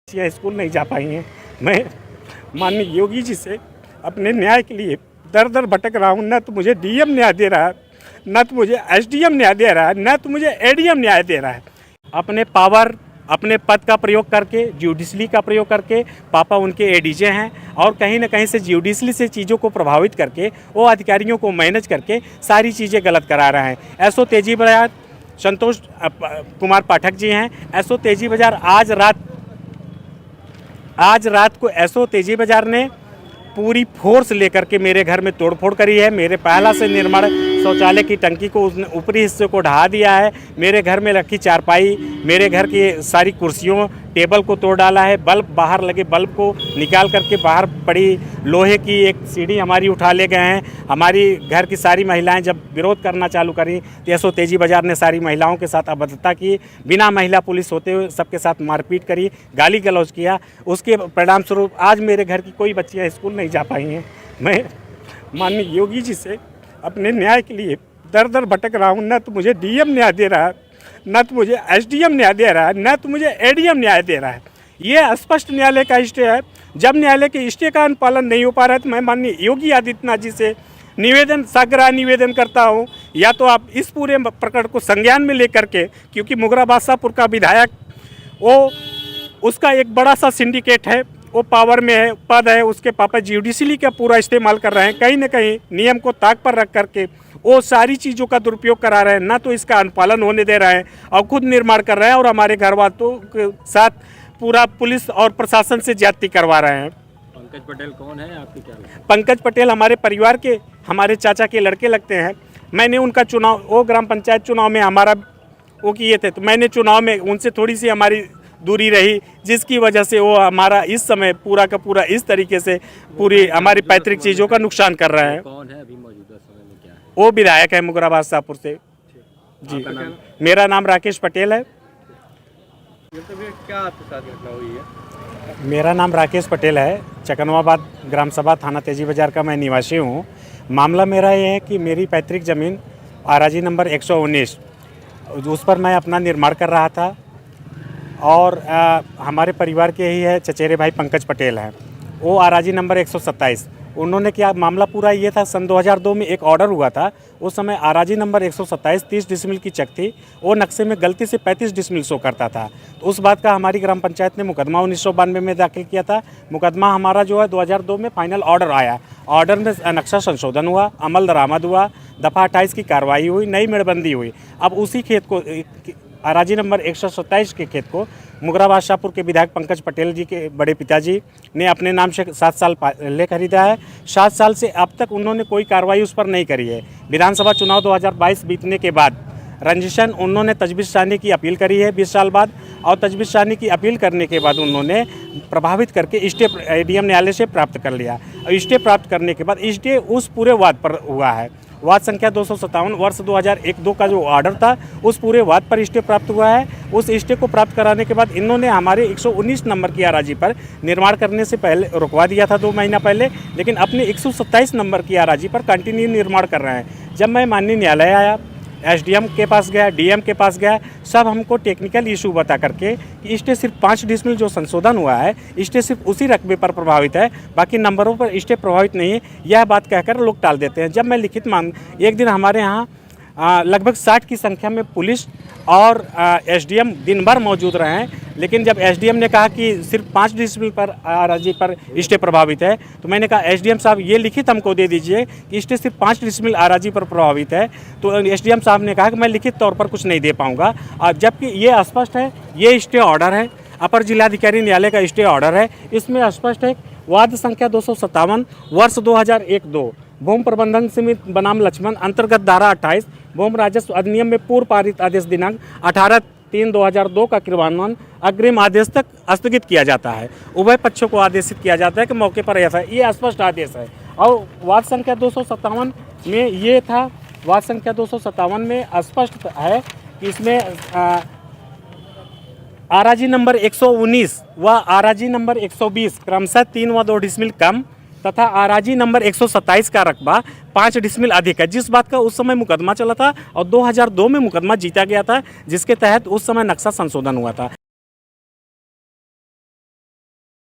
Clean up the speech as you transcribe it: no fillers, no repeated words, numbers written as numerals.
या स्कूल नहीं जा पाई हैं। मैं माननीय योगी जी से अपने न्याय के लिए दर दर भटक रहा हूँ। न तो मुझे डीएम न्याय दे रहा है, न तो मुझे एसडीएम न्याय दे रहा है, न तो मुझे एडीएम न्याय दे रहा है। अपने पावर, अपने पद का प्रयोग करके, जुडिशली का प्रयोग करके, पापा उनके एडीजे हैं और कहीं ना कहीं से जुडिशली से चीज़ों को प्रभावित करके, वो अधिकारियों को मैनेज करके सारी चीज़ें गलत करा रहे हैं। एसओ तेजी बाजार संतोष कुमार पाठक जी हैं। एसओ तेजी बाजार आज रात को एसओ तेजी बाजार ने पूरी फोर्स लेकर के मेरे घर में तोड़फोड़ करी है। मेरे पहला से निर्माण शौचालय की टंकी को उसने ऊपरी हिस्से को ढहा दिया है। मेरे घर में रखी चारपाई, मेरे घर की सारी कुर्सियों, टेबल को तोड़ डाला है। बल्ब, बाहर लगे बल्ब को निकाल करके बाहर पड़ी लोहे की एक सीढ़ी हमारी उठा ले गए हैं। हमारी घर की सारी महिलाएं जब विरोध करना चालू करी तो एसओ तेजी बाजार ने सारी महिलाओं के साथ अभद्रता की, बिना महिला पुलिस होते हुए सबके साथ मारपीट करी, गाली गलौज किया। उसके परिणाम स्वरूप आज मेरे घर की कोई बच्चियाँ स्कूल नहीं जा पाई हैं। मैं माननीय योगी जी से अपने न्याय के लिए दर दर भटक रहा हूँ। न तो मुझे डीएम न्याय दे रहा है, न तो मुझे एसडीएम न्याय दे रहा है, न तो मुझे एडीएम न्याय दे रहा है। ये स्पष्ट न्यायालय का स्टे है। जब न्यायालय के स्टे का अनुपालन नहीं हो पा रहा है तो मैं माननीय योगी आदित्यनाथ जी से साग्रह निवेदन करता हूँ, या तो आप इस पूरे प्रकरण को संज्ञान में लेकर के, क्योंकि मुगरा बादशाहपुर का विधायक उसका एक बड़ा सा सिंडिकेट है, वो पावर में है, पद है, उसके पापा जुडिशली का पूरा इस्तेमाल कर रहे हैं। कहीं ना कहीं नियम को ताक पर रख करके वो सारी चीज़ों का दुरुपयोग करा रहे हैं, ना तो इसका अनुपालन होने दे रहे हैं और खुद निर्माण कर रहे हैं और हमारे घर वालों के साथ पूरा पुलिस और प्रशासन से ज्यादती करवा रहे हैं। पंकज पटेल कौन है, आपकी क्या लगता है? पंकज पटेल हमारे परिवार के, हमारे चाचा के लड़के लगते हैं। मैंने उनका चुनाव, वो ग्राम पंचायत चुनाव में हमारा वो किए थे, तो मैंने चुनाव में उनसे थोड़ी सी हमारी दूरी रही, जिसकी वजह से वो हमारा इस समय पूरा का पूरा इस तरीके से पूरी हमारी पैतृक चीज़ों का नुकसान कर रहे हैं। कौन है अभी मौजूदा समय में, क्या है? वो विधायक है मुगरा बादशाहपुर से जी। मेरा नाम राकेश पटेल है। क्या आपके साथ घटना हुई है? मेरा नाम राकेश पटेल है। चकनवाबाद ग्राम सभा थाना तेजी बाजार का मैं निवासी हूँ। मामला मेरा ये है कि मेरी पैतृक ज़मीन आराजी नंबर 119, उस पर मैं अपना निर्माण कर रहा था और हमारे परिवार के ही है चचेरे भाई पंकज पटेल हैं, वो आराजी नंबर 127। उन्होंने क्या, मामला पूरा ये था, सन 2002 में एक ऑर्डर हुआ था। उस समय आराजी नंबर 127 30 डिसमिल की चक थी, वो नक्शे में गलती से 35 डिसमिल शो करता था। तो उस बात का हमारी ग्राम पंचायत ने मुकदमा 1992 में दाखिल किया था। मुकदमा हमारा जो है 2002 में फाइनल ऑर्डर आया। ऑर्डर में नक्शा संशोधन हुआ, अमल दरामद हुआ, दफ़ा 28 की कार्रवाई हुई, नई मेड़बंदी हुई। अब उसी खेत को, आराजी नंबर 127 के खेत को मुगरा बादशाहपुर के विधायक पंकज पटेल जी के बड़े पिताजी ने अपने नाम से 7 साल पहले खरीदा है। 7 साल से अब तक उन्होंने कोई कार्रवाई उस पर नहीं करी है। विधानसभा चुनाव 2022 बीतने के बाद रंजिशन उन्होंने तजवीज़ शानी की अपील करी है 20 साल बाद, और तजवीज़ शानी की अपील करने के बाद उन्होंने प्रभावित करके स्टे एडीएम न्यायालय से प्राप्त कर लिया। और स्टे प्राप्त करने के बाद स्टे उस पूरे वाद पर हुआ है। वाद संख्या 257 वर्ष 2001-2 का जो ऑर्डर था, उस पूरे वाद पर स्टे प्राप्त हुआ है। उस स्टे को प्राप्त कराने के बाद इन्होंने हमारे 119 नंबर की आराजी पर निर्माण करने से पहले रुकवा दिया था 2 महीना पहले, लेकिन अपने 127 नंबर की आराजी पर कंटिन्यू निर्माण कर रहे हैं। जब मैं माननीय न्यायालय आया, एसडीएम के पास गया, डीएम के पास गया, सब हमको टेक्निकल इशू बता करके कि स्टे सिर्फ 5 डिसमिल जो संशोधन हुआ है, स्टे सिर्फ उसी रकबे पर प्रभावित है, बाकी नंबरों पर स्टे प्रभावित नहीं है, यह बात कहकर लोग टाल देते हैं। जब मैं लिखित मांग, एक दिन हमारे यहाँ लगभग 60 की संख्या में पुलिस और एसडीएम दिन भर मौजूद रहे हैं, लेकिन जब एसडीएम ने कहा कि सिर्फ 5 डिसमिल पर आराजी पर स्टे प्रभावित है, तो मैंने कहा एसडीएम साहब ये लिखित हमको दे दीजिए कि स्टे सिर्फ 5 डिसमिल आराजी पर प्रभावित है। तो एसडीएम साहब ने कहा कि मैं लिखित तौर पर कुछ नहीं दे पाऊँगा, और जबकि ये स्पष्ट है, ये स्टे ऑर्डर है, अपर जिलाधिकारी न्यायालय का स्टे ऑर्डर है। इसमें स्पष्ट है, वाद संख्या 257 वर्ष 2001-2 भूमि प्रबंधन समिति बनाम लक्ष्मण अंतर्गत धारा 28 भूमि राजस्व अधिनियम में पूर्व पारित आदेश दिनांक 18/3/2002 का क्रियान्वयन अग्रिम आदेश तक स्थगित किया जाता है। उभय पक्षों को आदेशित किया जाता है कि मौके पर ऐसा, ये स्पष्ट आदेश है। और वाद संख्या 257 में ये था, वाद संख्या 257 में स्पष्ट है कि इसमें आराजी नंबर 119 व आराजी नंबर 120 क्रमशः 3 व 2 डिसमिल कम तथा आराजी नंबर 127 का रकबा 5 डिसमिल अधिक है, जिस बात का उस समय मुकदमा चला था और 2002 में मुकदमा जीता गया था, जिसके तहत उस समय नक्शा संशोधन हुआ था।